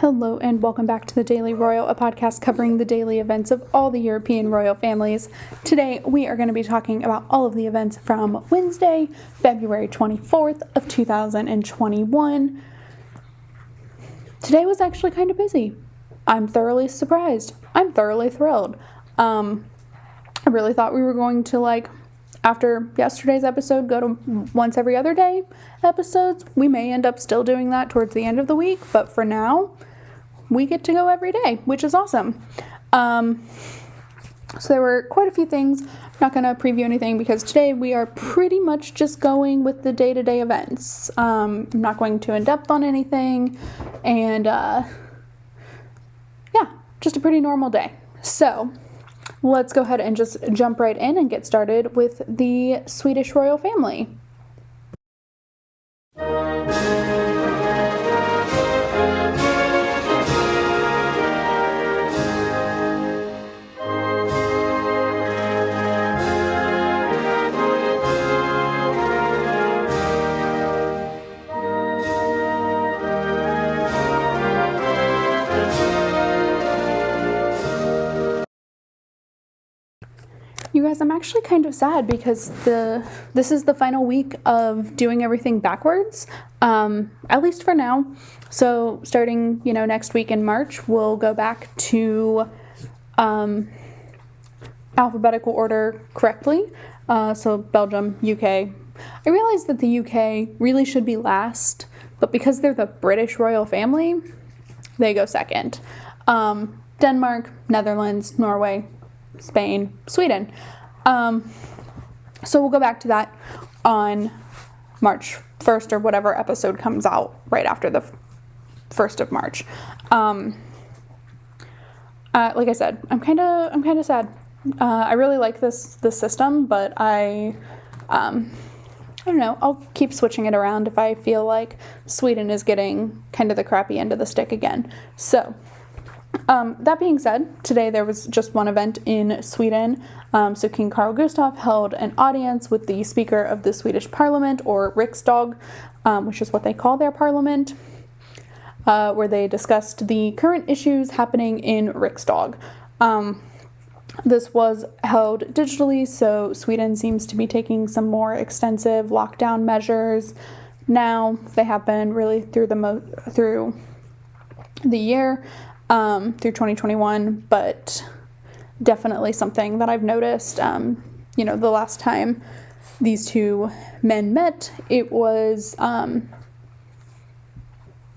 Hello and welcome back to the Daily Royal, a podcast covering the daily events of all the European royal families. Today we are going to be talking about all of the events from Wednesday, February 24th of 2021. Today was actually kind of busy. I'm thoroughly surprised. I'm thoroughly thrilled. I really thought we were going to after yesterday's episode, go to once every other day episodes. We may end up still doing that towards the end of the week, but for now, we get to go every day, which is awesome. So there were quite a few things. I'm not going to preview anything because today we are pretty much just going with the day-to-day events. I'm not going too in-depth on anything, and just a pretty normal day. So let's go ahead and just jump right in and get started with the Swedish royal family. You guys, I'm actually kind of sad because this is the final week of doing everything backwards, at least for now. So starting, next week in March, we'll go back to alphabetical order correctly. So Belgium, UK. I realize that the UK really should be last, but because they're the British royal family, they go second. Denmark, Netherlands, Norway, Spain, Sweden. So we'll go back to that on March 1st or whatever episode comes out right after the 1st of March. Like I said, I'm kind of sad. I really like this system, but I don't know. I'll keep switching it around if I feel like Sweden is getting kind of the crappy end of the stick again. So that being said, today there was just one event in Sweden. So King Carl Gustaf held an audience with the Speaker of the Swedish Parliament, or Riksdag, which is what they call their parliament, where they discussed the current issues happening in Riksdag. This was held digitally, so Sweden seems to be taking some more extensive lockdown measures now. They have been really through the year. Through 2021, but definitely something that I've noticed. The last time these two men met, it was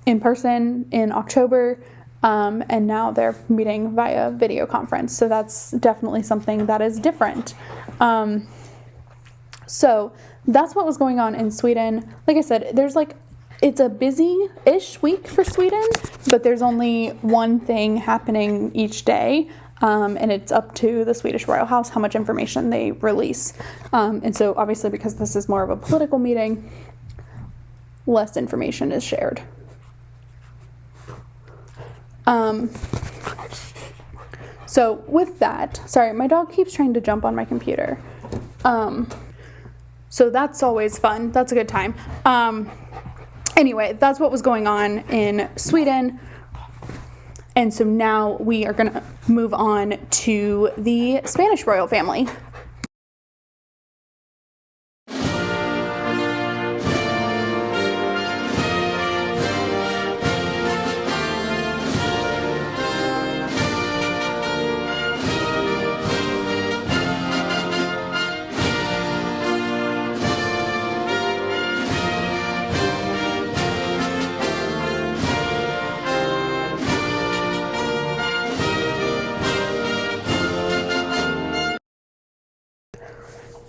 in person in October, and now they're meeting via video conference. So that's definitely something that is different. So that's what was going on in Sweden. Like I said, it's a busy-ish week for Sweden, but there's only one thing happening each day, and it's up to the Swedish Royal House how much information they release. And so obviously, because this is more of a political meeting, less information is shared. So with that, sorry, my dog keeps trying to jump on my computer. So that's always fun. That's a good time. Anyway, that's what was going on in Sweden. And so now we are going to move on to the Spanish royal family.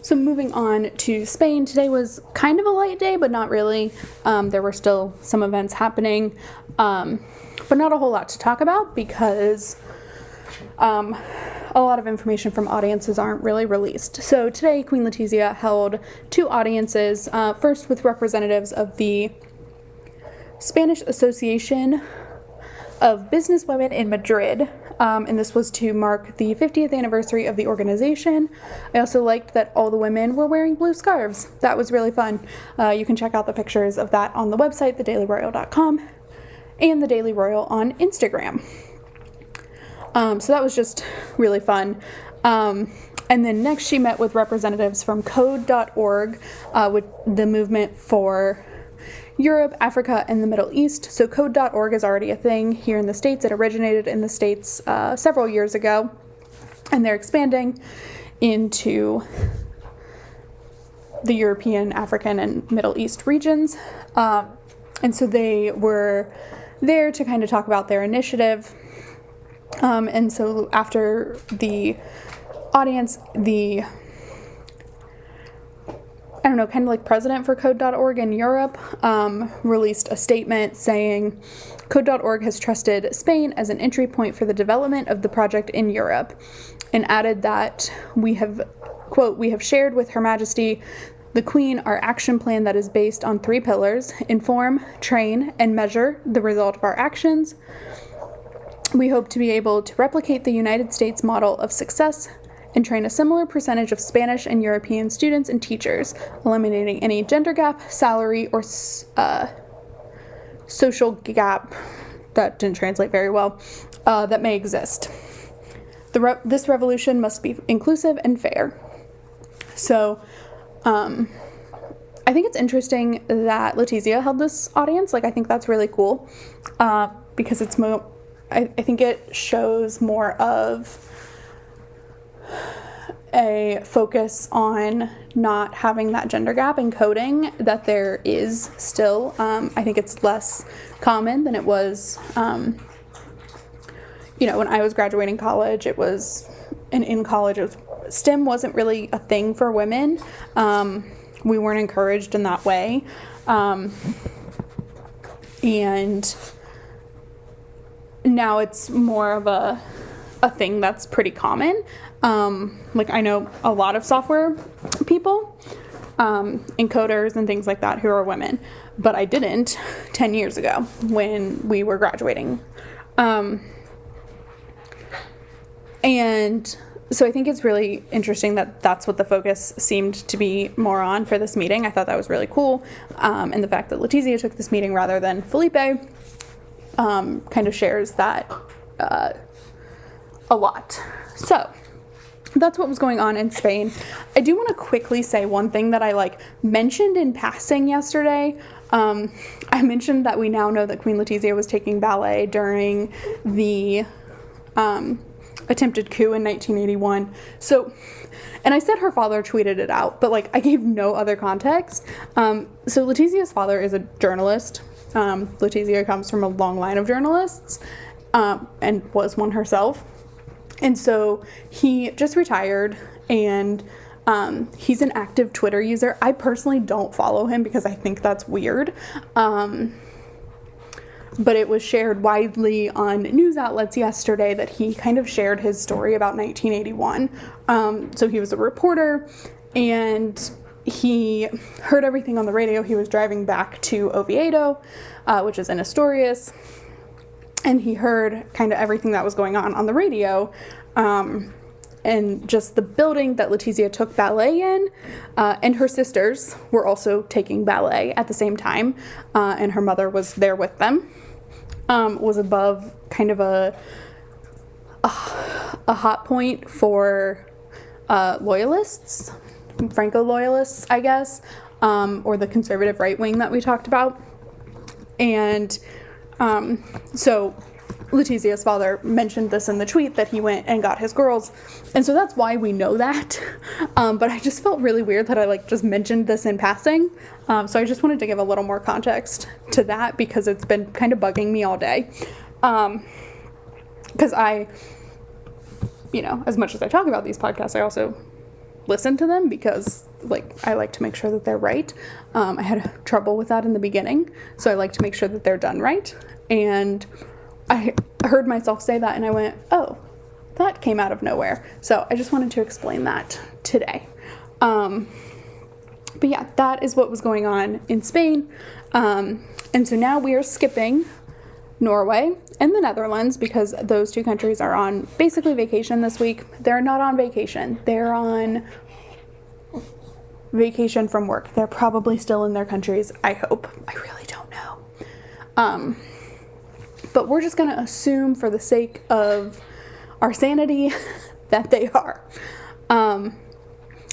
So moving on to Spain, today was kind of a light day, but not really. There were still some events happening, but not a whole lot to talk about because a lot of information from audiences aren't really released. So today, Queen Letizia held two audiences, first with representatives of the Spanish Association of Businesswomen in Madrid, and this was to mark the 50th anniversary of the organization. I also liked that all the women were wearing blue scarves. That was really fun. You can check out the pictures of that on the website, thedailyroyal.com. and the Daily Royal on Instagram. So that was just really fun. And then next she met with representatives from code.org, with the movement for Europe, Africa, and the Middle East. So code.org is already a thing here in the States. It originated in the States several years ago, and they're expanding into the European, African, and Middle East regions. And so they were there to kind of talk about their initiative. And so after the audience, kind of like president for code.org in Europe, released a statement saying code.org has trusted Spain as an entry point for the development of the project in Europe, and added that we have, quote, "We have shared with Her Majesty the Queen our action plan that is based on 3 pillars: inform, train, and measure the result of our actions. We hope to be able to replicate the United States model of success and train a similar percentage of Spanish and European students and teachers, eliminating any gender gap, salary, or social gap," that didn't translate very well, "that may exist. This revolution must be inclusive and fair." So, I think it's interesting that Letizia held this audience. Like, I think that's really cool, because it's I think it shows more of a focus on not having that gender gap in coding that there is still. I think it's less common than it was, when I was graduating college. It was, and in college, STEM wasn't really a thing for women. We weren't encouraged in that way. And now it's more of a thing that's pretty common. I know a lot of software people, encoders and things like that, who are women, but I didn't 10 years ago when we were graduating. And so I think it's really interesting that that's what the focus seemed to be more on for this meeting. I thought that was really cool. And the fact that Letizia took this meeting rather than Felipe, kind of shares that a lot. So that's what was going on in Spain. I do want to quickly say one thing that I mentioned in passing yesterday. I mentioned that we now know that Queen Letizia was taking ballet during the attempted coup in 1981. So, and I said her father tweeted it out, but I gave no other context. So Letizia's father is a journalist. Letizia comes from a long line of journalists, and was one herself. And so he just retired, and he's an active Twitter user. I personally don't follow him because I think that's weird. But it was shared widely on news outlets yesterday that he kind of shared his story about 1981. So he was a reporter, and he heard everything on the radio. He was driving back to Oviedo, which is in Asturias, and he heard kind of everything that was going on the radio, and just the building that Letizia took ballet in, and her sisters were also taking ballet at the same time, and her mother was there with them, was above kind of a hot point for loyalists, Franco loyalists, I guess, or the conservative right wing that we talked about. And so Letizia's father mentioned this in the tweet, that he went and got his girls, and so that's why we know that. But I just felt really weird that I just mentioned this in passing, so I just wanted to give a little more context to that, because it's been kind of bugging me all day. Because I, as much as I talk about these podcasts, I also listen to them, because I like to make sure that they're right. I had trouble with that in the beginning, so I like to make sure that they're done right. And I heard myself say that, and I went, oh, that came out of nowhere. So I just wanted to explain that today. But yeah, that is what was going on in Spain. And so now we are skipping Norway and the Netherlands, because those two countries are on basically vacation this week. They're not on vacation. They're on vacation from work. They're probably still in their countries, I hope. I really don't know. but we're just going to assume for the sake of our sanity that they are.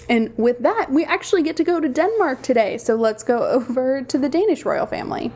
And with that, we actually get to go to Denmark today. So let's go over to the Danish royal family.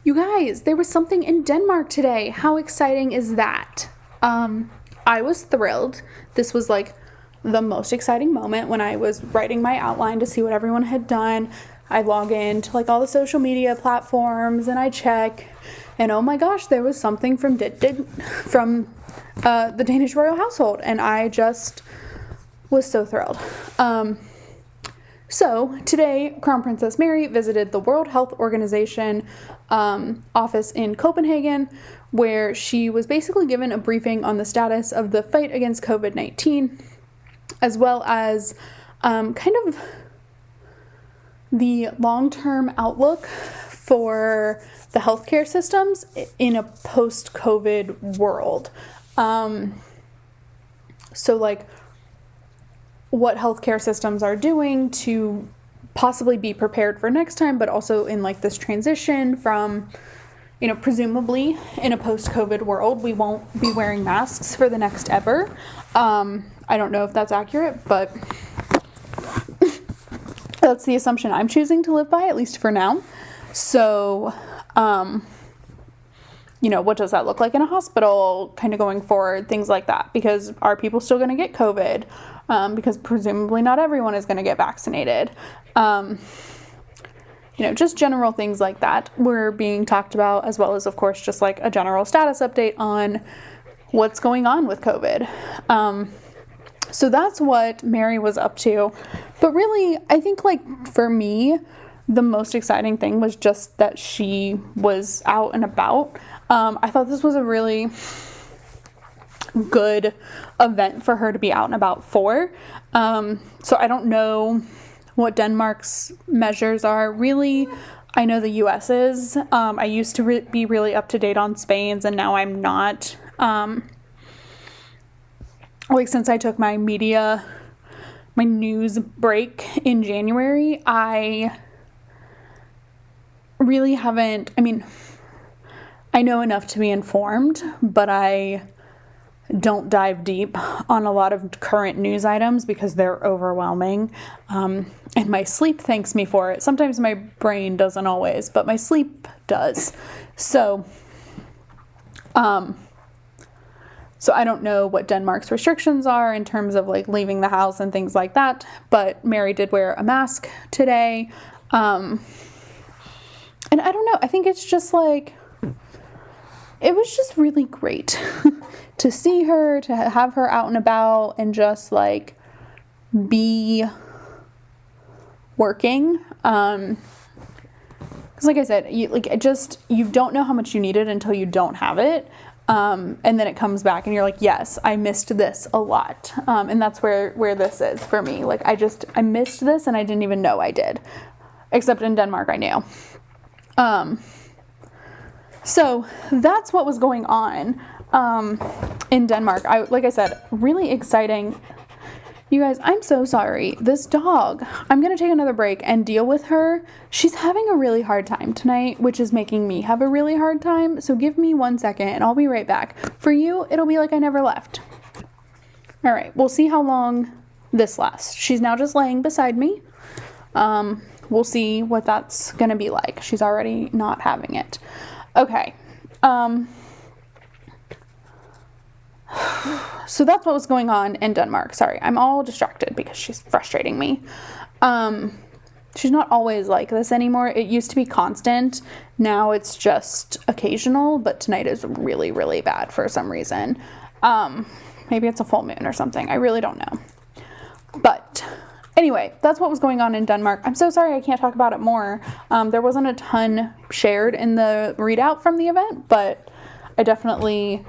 You guys, there was something in Denmark today. How exciting is that? I was thrilled. This was like the most exciting moment when I was writing my outline to see what everyone had done. I log into like all the social media platforms and I check, and oh my gosh, there was something from the Danish royal household, and I just was so thrilled. So today, Crown Princess Mary visited the World Health Organization office in Copenhagen, where she was basically given a briefing on the status of the fight against COVID-19, as well as kind of the long-term outlook for the healthcare systems in a post-COVID world. So like what healthcare systems are doing to possibly be prepared for next time, but also in like this transition from, you know, presumably in a post-COVID world, we won't be wearing masks for the next ever. I don't know if that's accurate, but that's the assumption I'm choosing to live by, at least for now. So, you know, what does that look like in a hospital kind of going forward, things like that, because are people still going to get COVID? Because presumably not everyone is going to get vaccinated. You know, just general things like that were being talked about, as well as, of course, just like a general status update on what's going on with COVID. So that's what Mary was up to. But really, I think like for me, the most exciting thing was just that she was out and about. I thought this was a really good event for her to be out and about for. So I don't know what Denmark's measures are. Really, I know the US's. I used to be really up to date on Spain's, and now I'm not. Like since I took my news break in January, I really haven't, I mean, I know enough to be informed, but I don't dive deep on a lot of current news items because they're overwhelming. And my sleep thanks me for it. Sometimes my brain doesn't always, but my sleep does. So I don't know what Denmark's restrictions are in terms of like leaving the house and things like that, but Mary did wear a mask today. And I don't know, I think it's just like, it was just really great to see her, to have her out and about and just like be working. Because like I said, you don't know how much you need it until you don't have it. And then it comes back and you're like, yes, I missed this a lot. And that's where this is for me. Like I missed this and I didn't even know I did, except in Denmark, I knew. So that's what was going on, in Denmark. Like I said, really exciting. You guys, I'm so sorry. This dog, I'm going to take another break and deal with her. She's having a really hard time tonight, which is making me have a really hard time. So give me 1 second and I'll be right back. For you, it'll be like I never left. All right, we'll see how long this lasts. She's now just laying beside me. We'll see what that's going to be like. She's already not having it. Okay. So that's what was going on in Denmark. Sorry, I'm all distracted because she's frustrating me. She's not always like this anymore. It used to be constant. Now it's just occasional, but tonight is really, really bad for some reason. Maybe it's a full moon or something. I really don't know. But anyway, that's what was going on in Denmark. I'm so sorry I can't talk about it more. There wasn't a ton shared in the readout from the event, but I definitely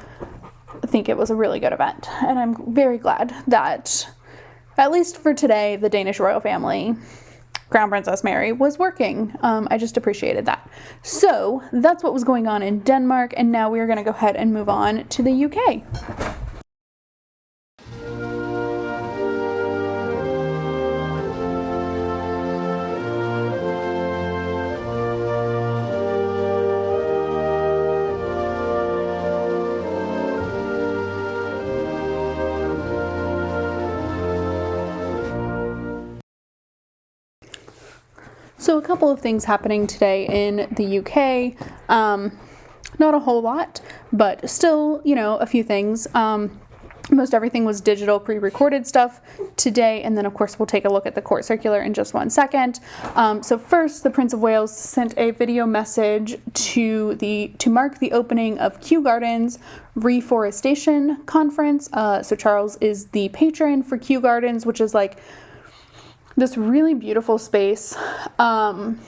think it was a really good event, and I'm very glad that, at least for today, the Danish royal family, Crown Princess Mary, was working. I just appreciated that. So that's what was going on in Denmark, and now we're going to go ahead and move on to the UK. So a couple of things happening today in the UK. Not a whole lot, but still, a few things. Most everything was digital pre-recorded stuff today, and then of course we'll take a look at the court circular in just 1 second. So first, the Prince of Wales sent a video message to mark the opening of Kew Gardens Reforestation Conference. So Charles is the patron for Kew Gardens, which is like this really beautiful space in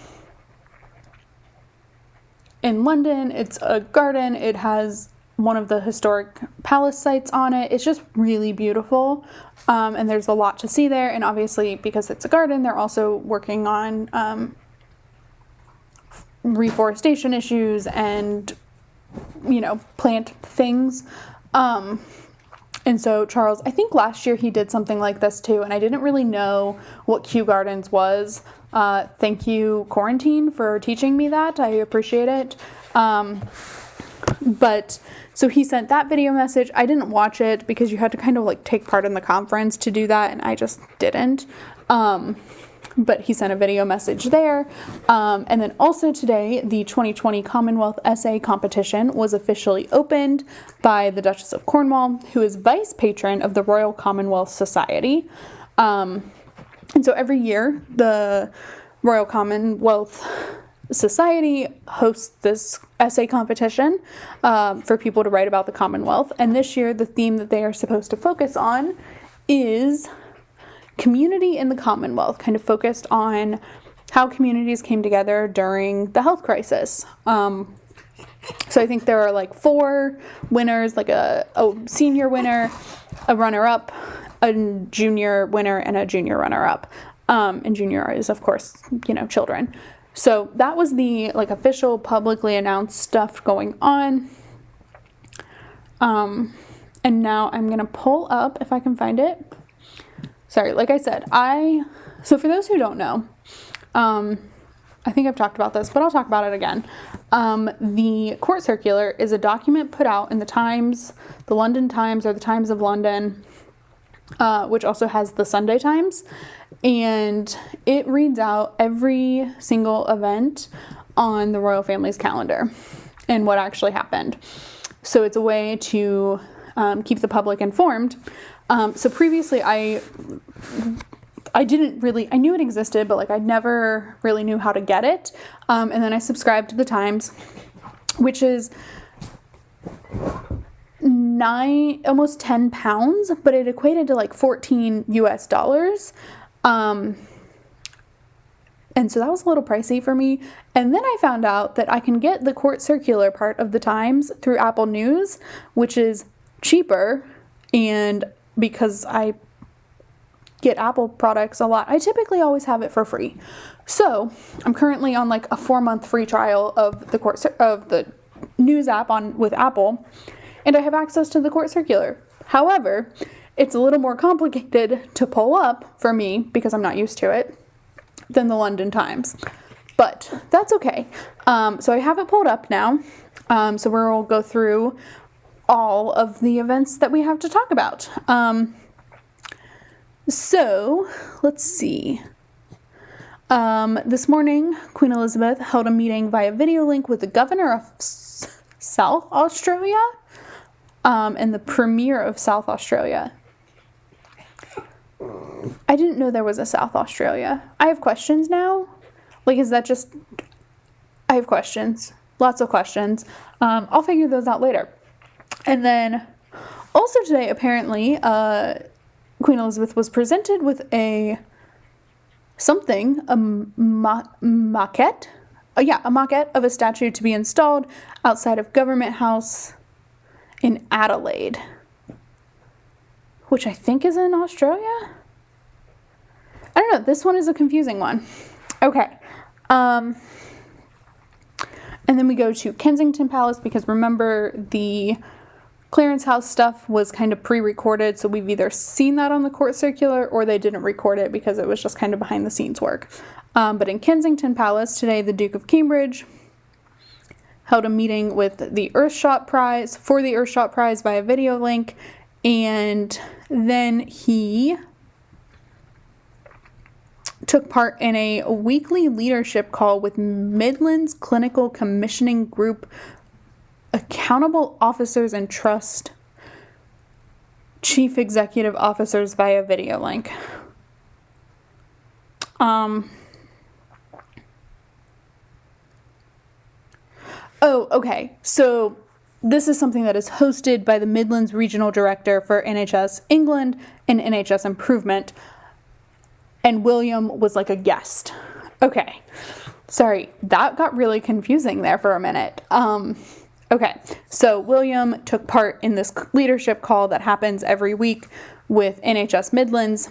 London. It's a garden. It has one of the historic palace sites on it. It's just really beautiful, and there's a lot to see there. And obviously, because it's a garden, they're also working on reforestation issues and, plant things. And so Charles, I think last year he did something like this too, and I didn't really know what Kew Gardens was. Thank you, Quarantine, for teaching me that. I appreciate it. But so he sent that video message. I didn't watch it because you had to kind of like take part in the conference to do that, and I just didn't. But he sent a video message there. And then also today, the 2020 Commonwealth Essay Competition was officially opened by the Duchess of Cornwall, who is vice patron of the Royal Commonwealth Society. And so every year, the Royal Commonwealth Society hosts this essay competition for people to write about the Commonwealth. And this year, the theme that they are supposed to focus on is community in the Commonwealth, kind of focused on how communities came together during the health crisis. So I think there are like 4 winners, like a senior winner, a runner-up, a junior winner, and a junior runner-up. And junior is, of course, children. So that was the official publicly announced stuff going on. And now I'm going to pull up, if I can find it. Sorry, like I said, so for those who don't know, I think I've talked about this, but I'll talk about it again. The court circular is a document put out in the Times, the London Times, or the Times of London, which also has the Sunday Times, and it reads out every single event on the royal family's calendar and what actually happened. So it's a way to keep the public informed. So previously I knew it existed, but I never really knew how to get it. And then I subscribed to the Times, which is almost 10 pounds, but it equated to $14 US. And so that was a little pricey for me. And then I found out that I can get the court circular part of the Times through Apple News, which is cheaper. And because I get Apple products a lot, I typically always have it for free. So I'm currently on a 4-month free trial of the news app with Apple, and I have access to the court circular. However, it's a little more complicated to pull up for me because I'm not used to it than the London Times, but that's okay. So I have it pulled up now. So we'll go through all of the events that we have to talk about. So let's see. This morning, Queen Elizabeth held a meeting via video link with the governor of South Australia and the Premier of South Australia. I didn't know there was a South Australia. I have questions now. Is that just... I have questions. Lots of questions. I'll figure those out later. And then also today, apparently, Queen Elizabeth was presented with a maquette. A maquette of a statue to be installed outside of Government House in Adelaide, which I think is in Australia. I don't know. This one is a confusing one. Okay. And then we go to Kensington Palace because remember the Clarence House stuff was kind of pre-recorded, so we've either seen that on the court circular or they didn't record it because it was just kind of behind the scenes work. But in Kensington Palace today, the Duke of Cambridge held a meeting with the Earthshot Prize via video link, and then he took part in a weekly leadership call with Midlands Clinical Commissioning Group accountable officers and trust chief executive officers via video link. Oh, okay. So this is something that is hosted by the Midlands Regional Director for NHS England and NHS Improvement. And William was like a guest. Okay. Sorry, that got really confusing there for a minute. Okay, so William took part in this leadership call that happens every week with NHS Midlands,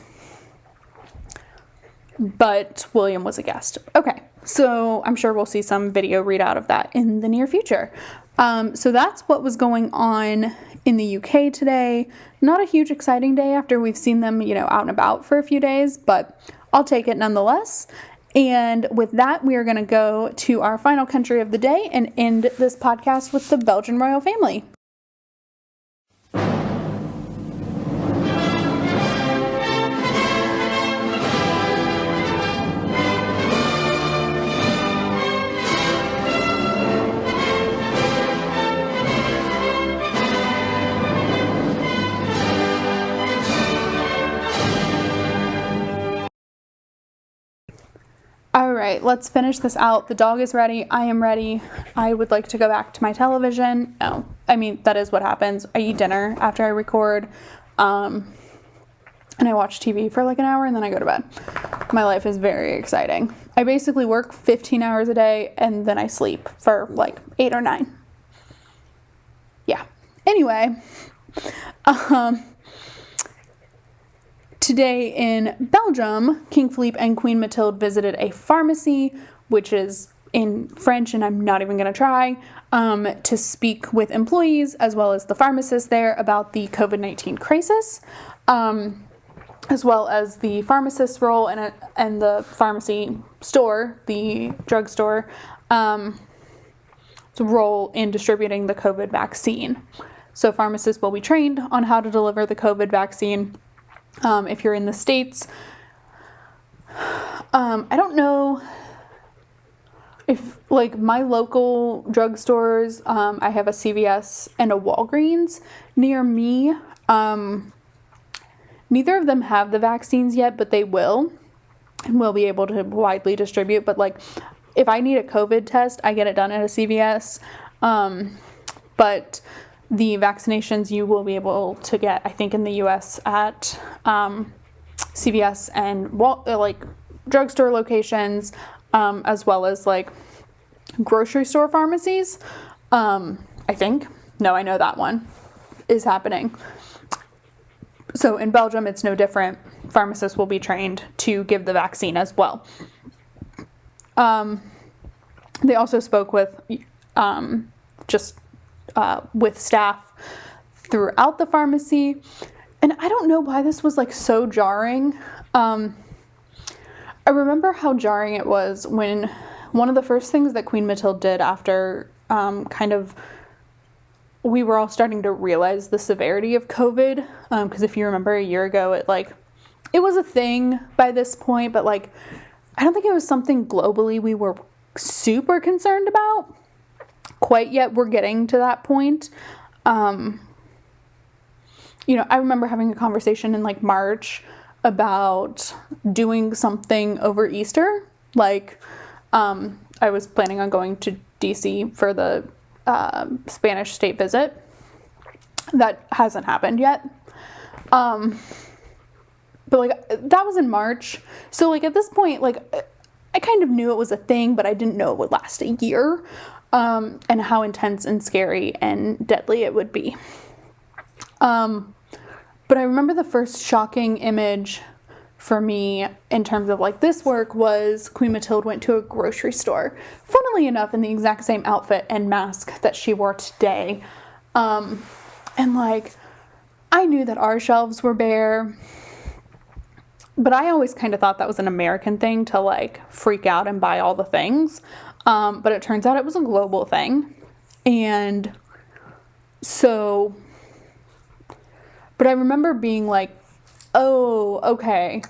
but William was a guest. Okay, so I'm sure we'll see some video readout of that in the near future. So that's what was going on in the UK today. Not a huge exciting day after we've seen them, out and about for a few days, but I'll take it nonetheless. And with that, we are going to go to our final country of the day and end this podcast with the Belgian royal family. All right, let's finish this out. The dog is ready. I am ready. I would like to go back to my television. No, I mean, that is what happens. I eat dinner after I record, and I watch TV for like an hour and then I go to bed. My life is very exciting. I basically work 15 hours a day and then I sleep for like 8 or 9. Yeah. Anyway, today in Belgium, King Philippe and Queen Mathilde visited a pharmacy, which is in French, and I'm not even going to try, to speak with employees as well as the pharmacists there about the COVID-19 crisis, as well as the pharmacist's role and the pharmacy store, the drugstore, role in distributing the COVID vaccine. So pharmacists will be trained on how to deliver the COVID vaccine. If you're in the States, I don't know if, like, my local drugstores, I have a CVS and a Walgreens near me. Neither of them have the vaccines yet, but they will, and will be able to widely distribute. But, like, if I need a COVID test, I get it done at a CVS. But the vaccinations you will be able to get, I think, in the U.S. at CVS and drugstore locations, as well as like grocery store pharmacies. I think. No, I know that one is happening. So in Belgium, it's no different. Pharmacists will be trained to give the vaccine as well. They also spoke with with staff throughout the pharmacy. And I don't know why this was like so jarring. I remember how jarring it was when one of the first things that Queen Mathilde did after we were all starting to realize the severity of COVID. Because if you remember a year ago, it was a thing by this point, but like, I don't think it was something globally we were super concerned about quite yet. We're getting to that point. I remember having a conversation in like March about doing something over Easter. Like, I was planning on going to DC for the Spanish state visit. That hasn't happened yet. But like, that was in March. So like at this point, like, I kind of knew it was a thing, but I didn't know it would last a year. and how intense and scary and deadly it would be. But I remember the first shocking image for me in terms of like this work was Queen Mathilde went to a grocery store, funnily enough in the exact same outfit and mask that she wore today. And like, I knew that our shelves were bare, but I always kind of thought that was an American thing to like freak out and buy all the things. But it turns out it was a global thing. And so, but I remember being like, oh, okay.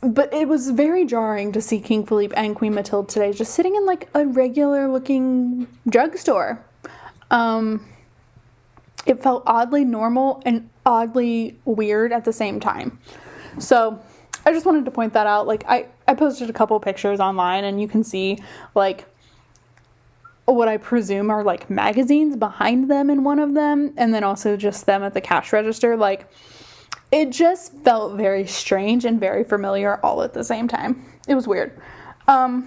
But it was very jarring to see King Philippe and Queen Mathilde today just sitting in like a regular looking drugstore. It felt oddly normal and oddly weird at the same time. So I just wanted to point that out. Like I posted a couple pictures online and you can see like what I presume are like magazines behind them in one of them. And then also just them at the cash register. Like it just felt very strange and very familiar all at the same time. It was weird. But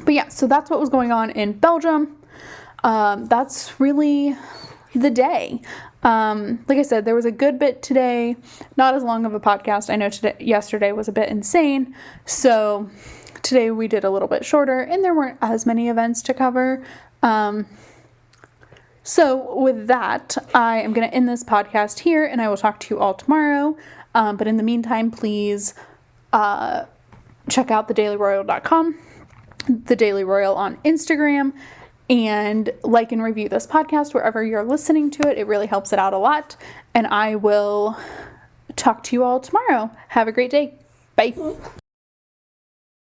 yeah, so that's what was going on in Belgium. That's really the day. Like I said, there was a good bit today, not as long of a podcast. I know yesterday was a bit insane. So today we did a little bit shorter and there weren't as many events to cover. So with that, I am going to end this podcast here and I will talk to you all tomorrow. But in the meantime, please, check out thedailyroyal.com, The Daily Royal on Instagram, and like and review this podcast wherever you're listening to it. It really helps it out a lot. And I will talk to you all tomorrow. Have a great day. Bye.